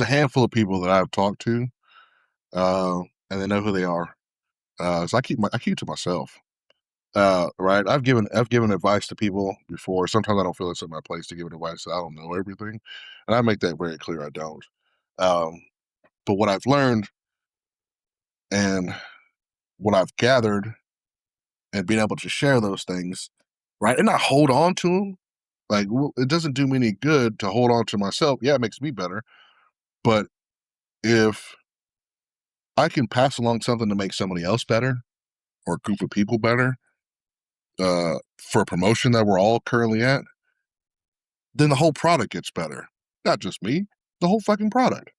handful of people that I've talked to, uh, and they know who they are. So I keep to myself. Right. I've given advice to people before. Sometimes I don't feel it's in my place to give advice. I don't know everything, and I make that very clear. I don't. Um, but what I've learned and what I've gathered and being able to share those things, right, and not hold on to them. Like it doesn't do me any good to hold on to myself. Yeah, it makes me better, but if I can pass along something to make somebody else better or a group of people better, for a promotion that we're all currently at, then the whole product gets better. Not just me, the whole fucking product.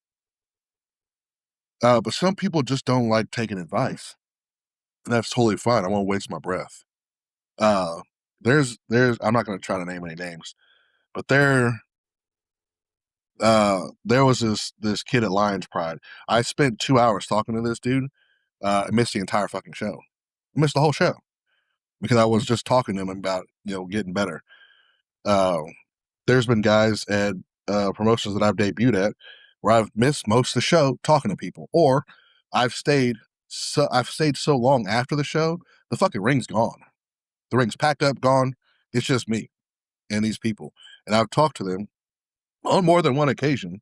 But some people just don't like taking advice. And that's totally fine. I won't waste my breath. Uh, I'm not going to try to name any names, but there was this kid at Lions Pride. I spent 2 hours talking to this dude. I missed the entire fucking show. I missed the whole show because I was just talking to him about getting better. Uh, there's been guys at promotions that I've debuted at where I've missed most of the show talking to people, or I've stayed I've stayed so long after the show, the fucking ring's gone. The ring's packed up, gone. It's just me and these people, and I've talked to them on more than one occasion,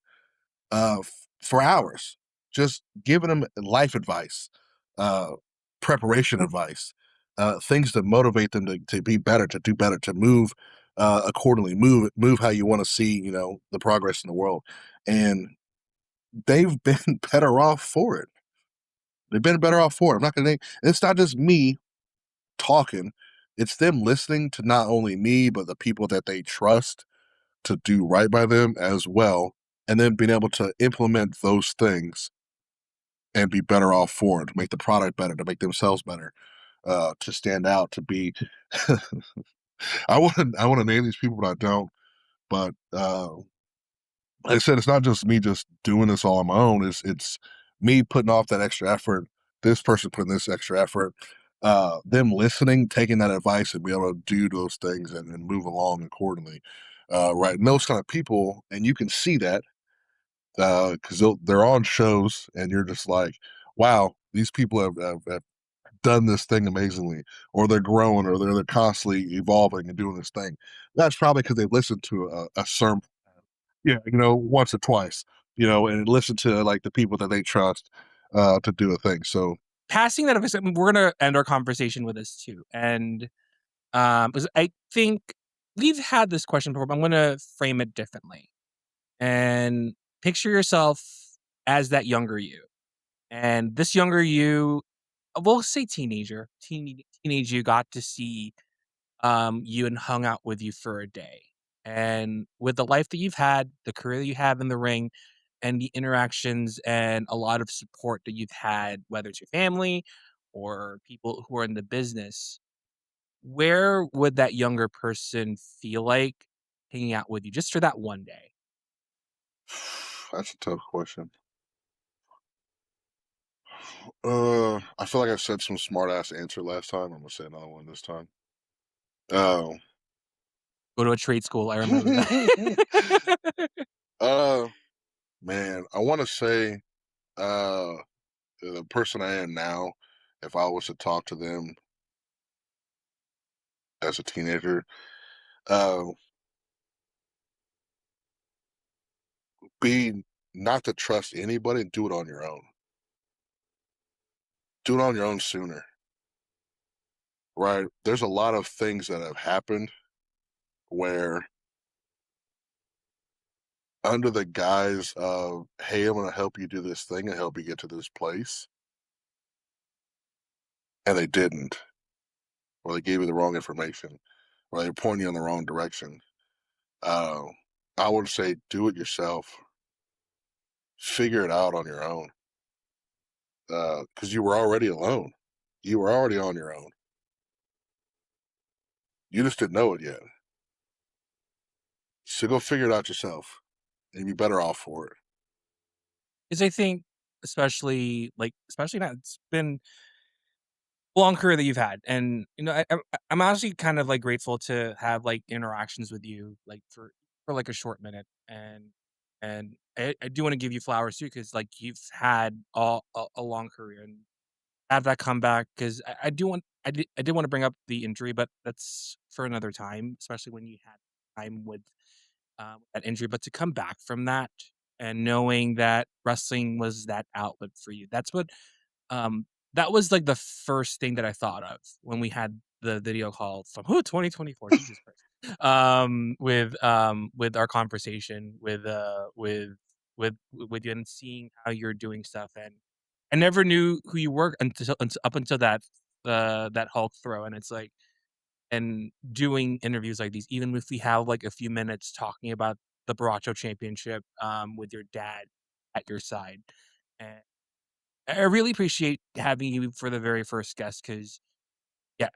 for hours, just giving them life advice, uh, preparation advice, things to motivate them to be better, to do better, to move accordingly, move how you want to see, the progress in the world. And they've been better off for it. They've been better off for it. I'm not gonna. It's not just me talking; it's them listening to not only me but the people that they trust to do right by them as well, and then being able to implement those things and be better off for it, to make the product better, to make themselves better, to stand out, to be. I want to name these people, but I don't. But like I said, it's not just me just doing this all on my own. It's me putting off that extra effort, this person putting this extra effort, them listening, taking that advice and be able to do those things and move along accordingly. Right. And those kind of people, and you can see that because they're on shows and you're just like, wow, these people have done this thing amazingly, or they're growing, or they're constantly evolving and doing this thing. That's probably because they've listened to a sermon, yeah, once or twice, and listen to like the people that they trust to do a thing. So Passing that advice, I mean, we're gonna end our conversation with this too, and 'cause I think we've had this question before, but I'm gonna frame it differently. And picture yourself as that younger you. And this younger you, we'll say teenager, teenage you got to see you and hung out with you for a day. And with the life that you've had, the career that you have in the ring, and the interactions and a lot of support that you've had, whether it's your family or people who are in the business, where would that younger person feel like hanging out with you just for that one day? that's a tough question. I feel like I said some smart ass answer last time. I'm gonna say another one this time. Oh. Go to a trade school, I remember that. uh, man, I want to say uh the person I am now, if I was to talk to them as a teenager, uh, be not to trust anybody and do it on your own. Do it on your own sooner, right? There's a lot of things that have happened where, under the guise of, hey, I'm going to help you do this thing and help you get to this place, and they didn't, or they gave you the wrong information, or they point you in the wrong direction. Uh, I would say do it yourself, figure it out on your own, because you were already alone. You were already on your own. You just didn't know it yet. So go figure it out yourself, and you'd be better off for it. 'Cause I think especially now it's been a long career that you've had, and, I'm honestly kind of, like, grateful to have, like, interactions with you, like, for, like, a short minute, and I do wanna give you flowers too, because like, you've had a long career and have that comeback 'cause I did wanna bring up the injury, but that's for another time, especially when you had time with, that injury, but to come back from that and knowing that wrestling was that outlet for you, um, that was, like, the first thing that I thought of when we had the video call from 2024, Jesus Christ, with our conversation with you and seeing how you're doing stuff, and I never knew who you were until up until that Hulk throw, and it's like and doing interviews like these, even if we have, like, a few minutes talking about the Baracho Championship, with your dad at your side, and I really appreciate having you for the very first guest because yeah,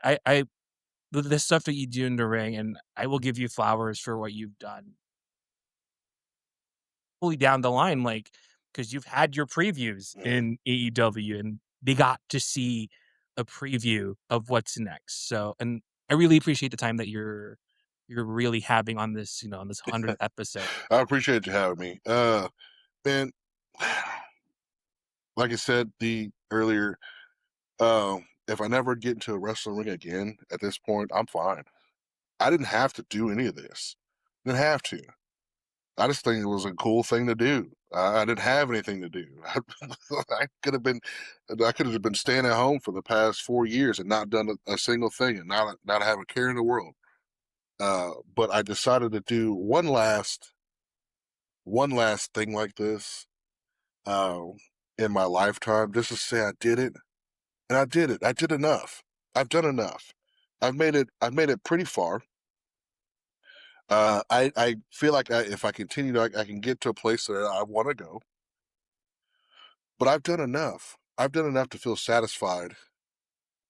the stuff that you do in the ring, and I will give you flowers for what you've done fully down the line, like, because 'cause you've had your previews Mhm. in AEW, and they got to see a preview of what's next, so and I really appreciate the time that you're really having on this, on this 100th episode. I appreciate you having me. Man, like I said the earlier, if I never get into a wrestling ring again at this point, I'm fine. I didn't have to do any of this. Didn't have to. I just think it was a cool thing to do. I didn't have anything to do. I could have been, I could have been staying at home for the past 4 years and not done a single thing and not have a care in the world. But I decided to do one last thing like this uh, in my lifetime, just to say I did it, and I did it. I did enough. I've done enough. I've made it. I've made it pretty far. I feel like if I continue, I can get to a place that I want to go. But I've done enough. I've done enough to feel satisfied,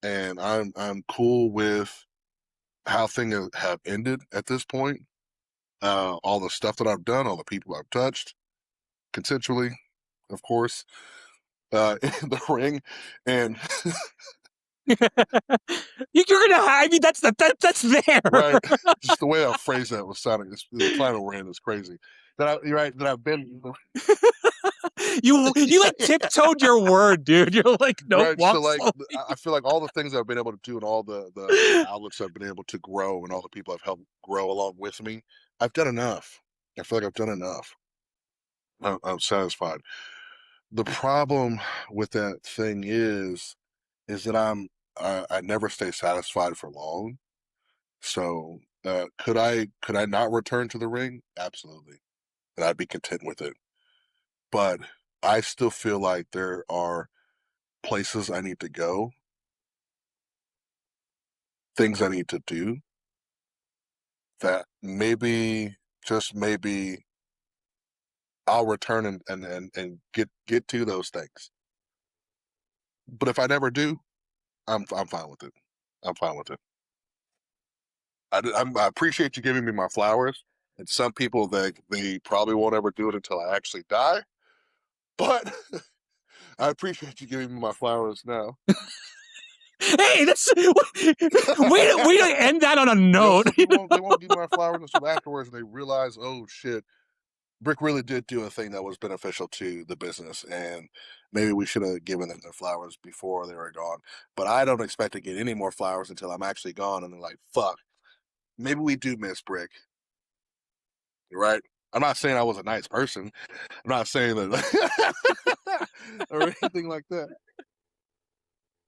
and I'm cool with how things have ended at this point. all the stuff that I've done, all the people I've touched, consensually, of course, in the ring, and You're gonna. I mean, that's that's there. right, just the way I phrased that was sounding. The climate we're in is crazy. You're right. That I've been. You like tiptoed your word, dude. You're like, nope, right. walk So like, slowly. I feel like all the things I've been able to do, and all the outlets I've been able to grow, and all the people I've helped grow along with me, I've done enough. I feel like I've done enough. I'm satisfied. The problem with that thing is that I never stay satisfied for long. So could I not return to the ring? Absolutely, and I'd be content with it. But I still feel like there are places I need to go, things I need to do that maybe, just maybe, I'll return and get to those things. But if I never do, I'm fine with it. I'm fine with it. I appreciate you giving me my flowers. And some people, they probably won't ever do it until I actually die. But I appreciate you giving me my flowers now. Hey, that's way to end that on a note. Some people they won't give me my flowers until afterwards, and they realize, oh shit, Brick really did do a thing that was beneficial to the business, and maybe we should have given them their flowers before they were gone. But I don't expect to get any more flowers until I'm actually gone, and they're like, fuck, maybe we do miss Brick, right? I'm not saying I was a nice person. I'm not saying that or anything like that.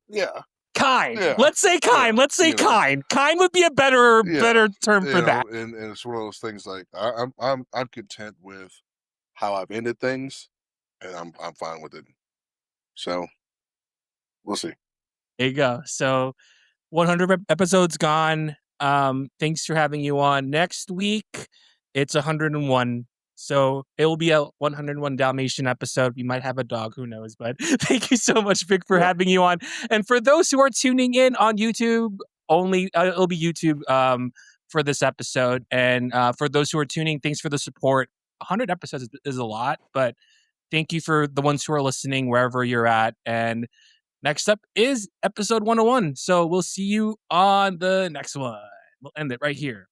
Yeah. Kind. Yeah. Let's say kind. Yeah. Let's say You know. kind. Kind would be a better term for that. And it's one of those things like I'm content with how I've ended things, and I'm fine with it. So we'll see. There you go. So 100 episodes gone. Thanks for having you on. Next week, it's 101. So it will be a 101 Dalmatian episode. We might have a dog, who knows? But thank you so much, Vic, for having you on. And for those who are tuning in on YouTube, only it'll be YouTube for this episode. And for those who are tuning, thanks for the support. 100 episodes is a lot, but thank you for the ones who are listening wherever you're at. And next up is episode 101. So we'll see you on the next one. We'll end it right here.